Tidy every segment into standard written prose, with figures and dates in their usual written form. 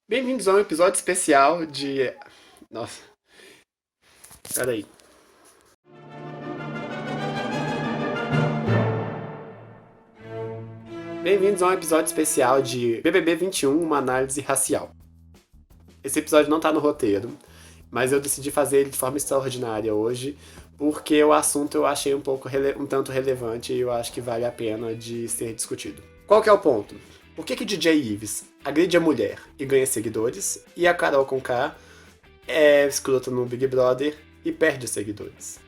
Bem-vindos a um episódio especial de. Nossa, peraí. Bem-vindos a um episódio especial de BBB 21, uma análise racial. Esse episódio não tá no roteiro, mas eu decidi fazer ele de forma extraordinária hoje, porque o assunto eu achei um tanto relevante e eu acho que vale a pena de ser discutido. Qual que é o ponto? Por que DJ Ives agride a mulher e ganha seguidores, e a Carol Conká é escrota no Big Brother e perde os seguidores?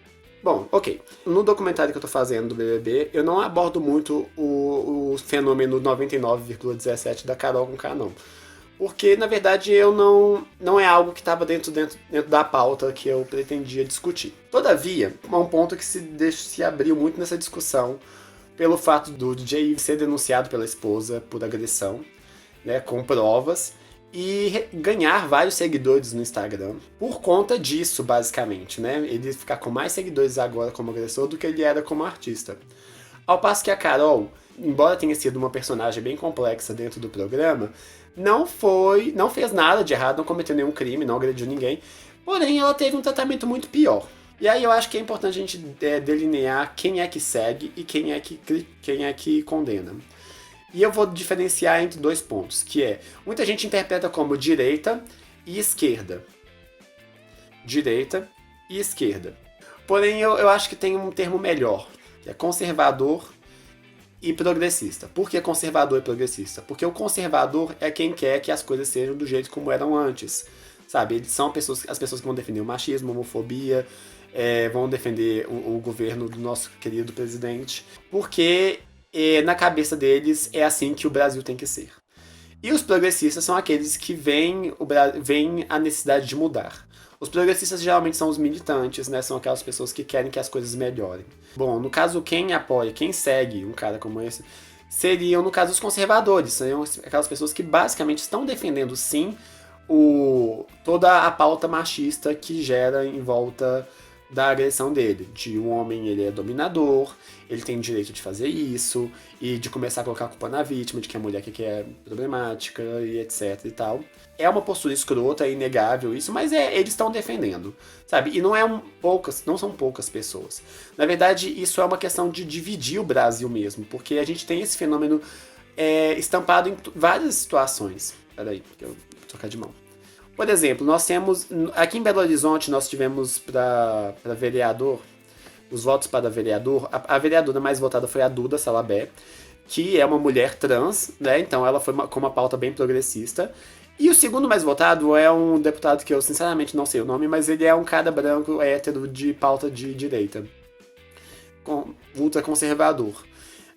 Bom, ok. No documentário que eu tô fazendo do BBB, eu não abordo muito o fenômeno 99,17 da Carol Conká, não. Porque, na verdade, eu não é algo que estava dentro da pauta que eu pretendia discutir. Todavia, é um ponto que se abriu muito nessa discussão pelo fato do DJ ser denunciado pela esposa por agressão, né, com provas, e ganhar vários seguidores no Instagram por conta disso, basicamente, né? Ele ficar com mais seguidores agora como agressor do que ele era como artista. Ao passo que a Carol, embora tenha sido uma personagem bem complexa dentro do programa, não fez nada de errado, não cometeu nenhum crime, não agrediu ninguém, porém ela teve um tratamento muito pior. E aí eu acho que é importante a gente delinear quem é que segue e quem é que condena. E eu vou diferenciar entre dois pontos, que é, muita gente interpreta como direita e esquerda. Direita e esquerda. Porém, eu acho que tem um termo melhor, que é conservador e progressista. Por que conservador e progressista? Porque o conservador é quem quer que as coisas sejam do jeito como eram antes. Sabe, eles são as pessoas que vão defender o machismo, a homofobia, vão defender o governo do nosso querido presidente, porque na cabeça deles é assim que o Brasil tem que ser. E os progressistas são aqueles que veem a necessidade de mudar. Os progressistas geralmente são os militantes, né? São aquelas pessoas que querem que as coisas melhorem. Bom, no caso, quem apoia, quem segue um cara como esse, seriam, no caso, os conservadores. Seriam aquelas pessoas que basicamente estão defendendo, sim, toda a pauta machista que gera em volta da agressão dele. De um homem, ele é dominador, ele tem o direito de fazer isso, e de começar a colocar a culpa na vítima, de que a mulher que é problemática, e etc e tal. É uma postura escrota, é inegável isso, mas eles estão defendendo, sabe? E não são poucas pessoas. Na verdade, isso é uma questão de dividir o Brasil mesmo, porque a gente tem esse fenômeno estampado em várias situações. Peraí, que eu vou trocar de mão. Por exemplo, nós temos. Aqui em Belo Horizonte, nós tivemos para vereador, os votos para vereador. A vereadora mais votada foi a Duda Salabé, que é uma mulher trans, né? Então ela foi com uma pauta bem progressista. E o segundo mais votado é um deputado que eu sinceramente não sei o nome, mas ele é um cara branco hétero de pauta de direita, ultra conservador.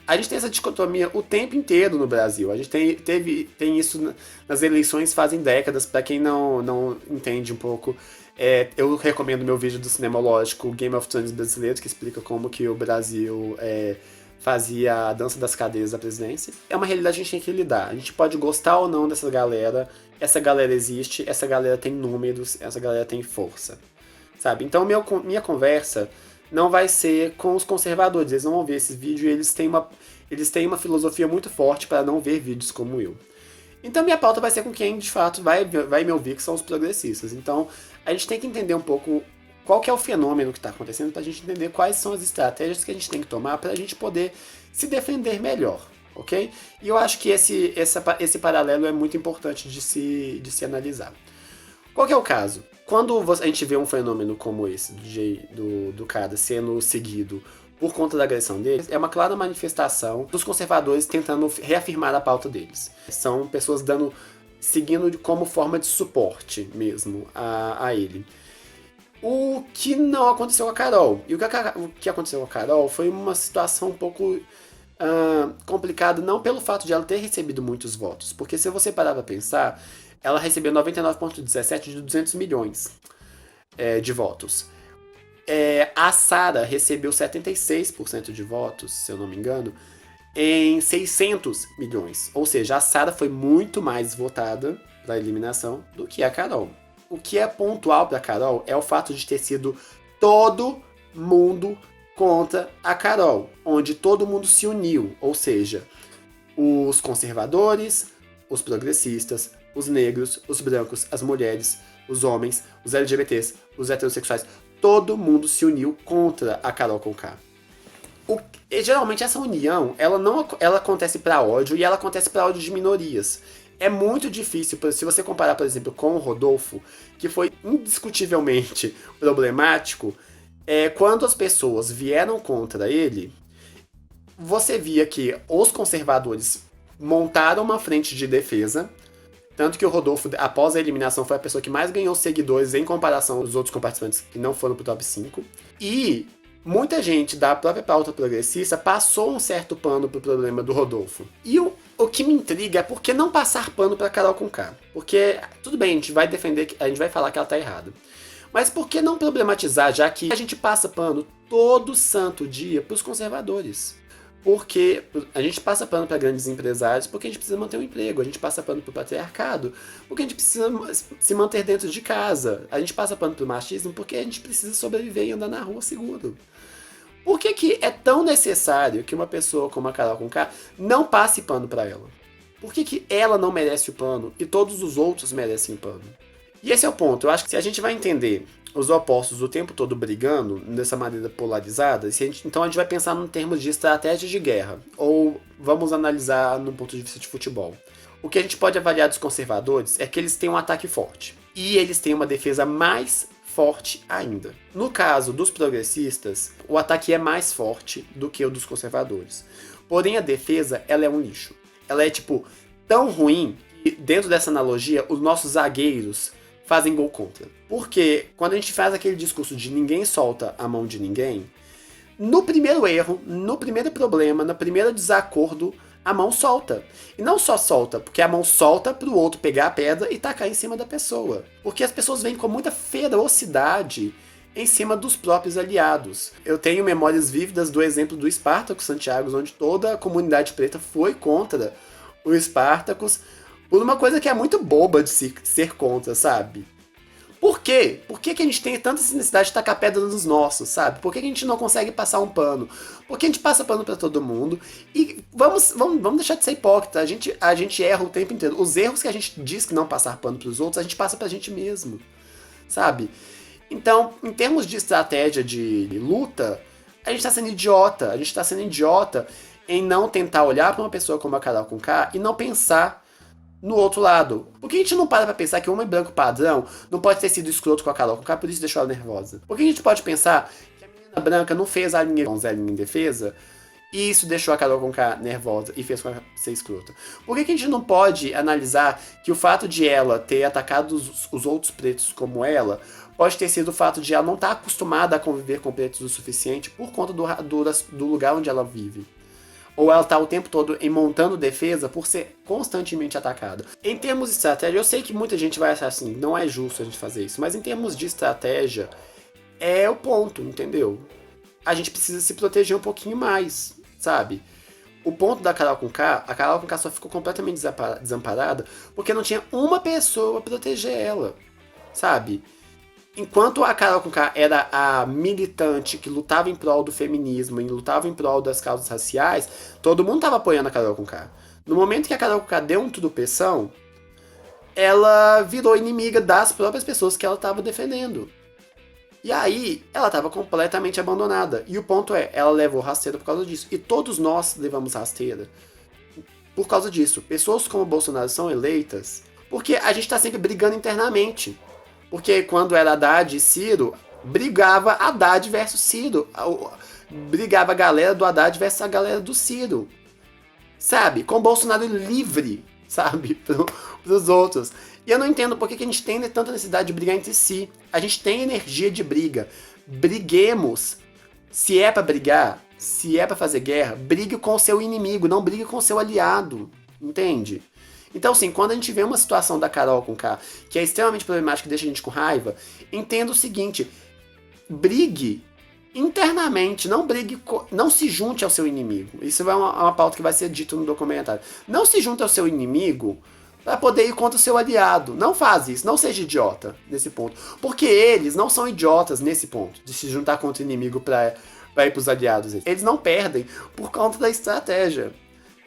A gente tem essa dicotomia o tempo inteiro no Brasil. A gente tem isso nas eleições fazem décadas. Para quem não entende um pouco, eu recomendo meu vídeo do Cinemológico Game of Thrones brasileiro, que explica como que o Brasil fazia a dança das cadeiras da presidência. É uma realidade que a gente tem que lidar. A gente pode gostar ou não dessa galera. Essa galera existe, essa galera tem números, essa galera tem força. Sabe? Então minha conversa não vai ser com os conservadores. Eles não vão ver esses vídeos e eles têm uma filosofia muito forte para não ver vídeos como eu. Então minha pauta vai ser com quem de fato vai me ouvir, que são os progressistas. Então a gente tem que entender um pouco qual que é o fenômeno que está acontecendo para a gente entender quais são as estratégias que a gente tem que tomar para a gente poder se defender melhor, ok? E eu acho que esse paralelo é muito importante de se analisar. Qual que é o caso? Quando a gente vê um fenômeno como esse, do cara sendo seguido por conta da agressão deles, é uma clara manifestação dos conservadores tentando reafirmar a pauta deles. São pessoas seguindo como forma de suporte mesmo a ele. O que não aconteceu com a Carol. E o que aconteceu com a Carol foi uma situação um pouco complicada, não pelo fato de ela ter recebido muitos votos, porque se você parar pra pensar, ela recebeu 99,17 de 200 milhões de votos. A Sara recebeu 76% de votos, se eu não me engano, em 600 milhões. Ou seja, a Sara foi muito mais votada para a eliminação do que a Carol. O que é pontual para a Carol é o fato de ter sido todo mundo contra a Carol, onde todo mundo se uniu, ou seja, os conservadores, os progressistas, os negros, os brancos, as mulheres, os homens, os LGBTs, os heterossexuais, todo mundo se uniu contra a Carol Conká. E, geralmente essa união, ela acontece para ódio e ela acontece para ódio de minorias. É muito difícil, se você comparar, por exemplo, com o Rodolfo, que foi indiscutivelmente problemático, quando as pessoas vieram contra ele, você via que os conservadores montaram uma frente de defesa, tanto que o Rodolfo, após a eliminação, foi a pessoa que mais ganhou seguidores em comparação aos outros participantes que não foram pro top 5. E muita gente da própria pauta progressista passou um certo pano pro problema do Rodolfo. E o que me intriga é por que não passar pano pra Carol Conká? Porque, tudo bem, a gente vai defender, a gente vai falar que ela tá errada. Mas por que não problematizar, já que a gente passa pano todo santo dia pros conservadores? Porque a gente passa pano para grandes empresários porque a gente precisa manter um emprego, a gente passa pano para o patriarcado porque a gente precisa se manter dentro de casa, a gente passa pano para o machismo porque a gente precisa sobreviver e andar na rua seguro. Por que é tão necessário que uma pessoa como a Carol Conká não passe pano para ela? Por que ela não merece o pano e todos os outros merecem o pano? E esse é o ponto. Eu acho que se a gente vai entender os opostos o tempo todo brigando, dessa maneira polarizada, então a gente vai pensar em termos de estratégia de guerra. Ou vamos analisar no ponto de vista de futebol. O que a gente pode avaliar dos conservadores é que eles têm um ataque forte. E eles têm uma defesa mais forte ainda. No caso dos progressistas, o ataque é mais forte do que o dos conservadores. Porém, a defesa, ela é um lixo. Ela é, tão ruim que, dentro dessa analogia, os nossos zagueiros fazem gol contra. Porque quando a gente faz aquele discurso de ninguém solta a mão de ninguém, no primeiro erro, no primeiro problema, no primeiro desacordo, a mão solta. E não só solta, porque a mão solta pro outro pegar a pedra e tacar em cima da pessoa. Porque as pessoas vêm com muita ferocidade em cima dos próprios aliados. Eu tenho memórias vívidas do exemplo do Spartacus Santiago, onde toda a comunidade preta foi contra o Spartacus, por uma coisa que é muito boba de ser contra, sabe? Por quê? Por que a gente tem tanta necessidade de tacar pedra nos nossos, sabe? Por que a gente não consegue passar um pano? Porque a gente passa pano pra todo mundo. E vamos deixar de ser hipócrita. A gente erra o tempo inteiro. Os erros que a gente diz que não passar pano pros outros, a gente passa pra gente mesmo, sabe? Então, em termos de estratégia de luta, a gente tá sendo idiota. A gente tá sendo idiota em não tentar olhar pra uma pessoa como a Carol Conká e não pensar no outro lado. Por que a gente não para pra pensar que o homem branco padrão não pode ter sido escroto com a Carol Conká, por isso deixou ela nervosa? Por que a gente pode pensar que a menina branca não fez a linha em defesa e isso deixou a Carol Conká nervosa e fez com ela ser escrota? Por que a gente não pode analisar que o fato de ela ter atacado os outros pretos como ela pode ter sido o fato de ela não estar acostumada a conviver com pretos o suficiente por conta do lugar onde ela vive? Ou ela tá o tempo todo montando defesa por ser constantemente atacada. Em termos de estratégia, eu sei que muita gente vai achar assim, não é justo a gente fazer isso, mas em termos de estratégia, é o ponto, entendeu? A gente precisa se proteger um pouquinho mais, sabe? O ponto da Carol Conká, a Carol Conká só ficou completamente desamparada porque não tinha uma pessoa pra proteger ela, sabe? Enquanto a Carol Conká era a militante que lutava em prol do feminismo e lutava em prol das causas raciais, todo mundo estava apoiando a Carol Conká. No momento que a Carol Conká deu um tropeção, ela virou inimiga das próprias pessoas que ela estava defendendo. E aí, ela estava completamente abandonada. E o ponto é, ela levou rasteira por causa disso. E todos nós levamos rasteira por causa disso. Pessoas como o Bolsonaro são eleitas porque a gente está sempre brigando internamente. Porque quando era Haddad e Ciro, brigava Haddad versus Ciro. Brigava a galera do Haddad versus a galera do Ciro. Sabe? Com o Bolsonaro livre, sabe? Pros outros. E eu não entendo por que a gente tem tanta necessidade de brigar entre si. A gente tem energia de briga. Briguemos. Se é pra brigar, se é pra fazer guerra, brigue com o seu inimigo, não brigue com o seu aliado. Entende? Então, assim, quando a gente vê uma situação da Carol Conká que é extremamente problemática e deixa a gente com raiva, entenda o seguinte: brigue internamente, não se junte ao seu inimigo. Isso é uma pauta que vai ser dito no documentário. Não se junte ao seu inimigo para poder ir contra o seu aliado. Não faz isso, não seja idiota nesse ponto. Porque eles não são idiotas nesse ponto, de se juntar contra o inimigo para ir pros aliados. Eles não perdem por conta da estratégia.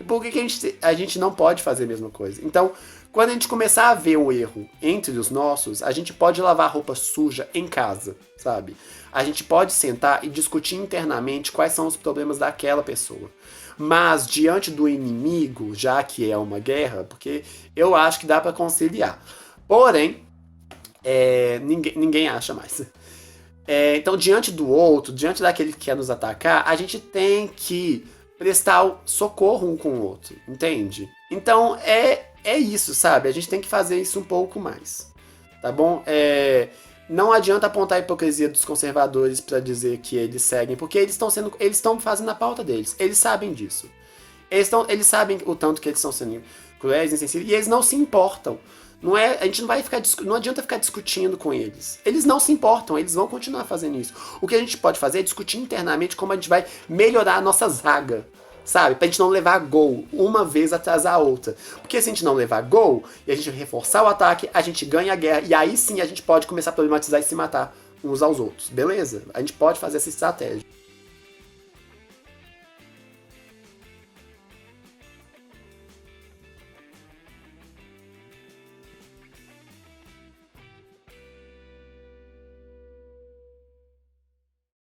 Por que a gente não pode fazer a mesma coisa? Então, Quando a gente começar a ver o erro entre os nossos, a gente pode lavar roupa suja em casa, sabe? A gente pode sentar e discutir internamente quais são os problemas daquela pessoa. Mas diante do inimigo, já que é uma guerra, porque eu acho que dá pra conciliar. Porém, ninguém acha mais. Então, diante do outro, diante daquele que quer nos atacar, a gente tem que prestar socorro um com o outro, entende? Então, é isso, sabe? A gente tem que fazer isso um pouco mais, tá bom? Não adianta apontar a hipocrisia dos conservadores pra dizer que eles seguem, porque eles estão fazendo a pauta deles, eles sabem disso. Eles sabem o tanto que eles estão sendo cruéis, insensíveis, e eles não se importam. A gente não adianta ficar discutindo com eles. Eles não se importam, eles vão continuar fazendo isso. O que a gente pode fazer é discutir internamente como a gente vai melhorar a nossa zaga, sabe? Pra gente não levar gol uma vez atrás da outra. Porque se a gente não levar gol e a gente reforçar o ataque, a gente ganha a guerra. E aí sim a gente pode começar a problematizar e se matar uns aos outros, beleza? A gente pode fazer essa estratégia.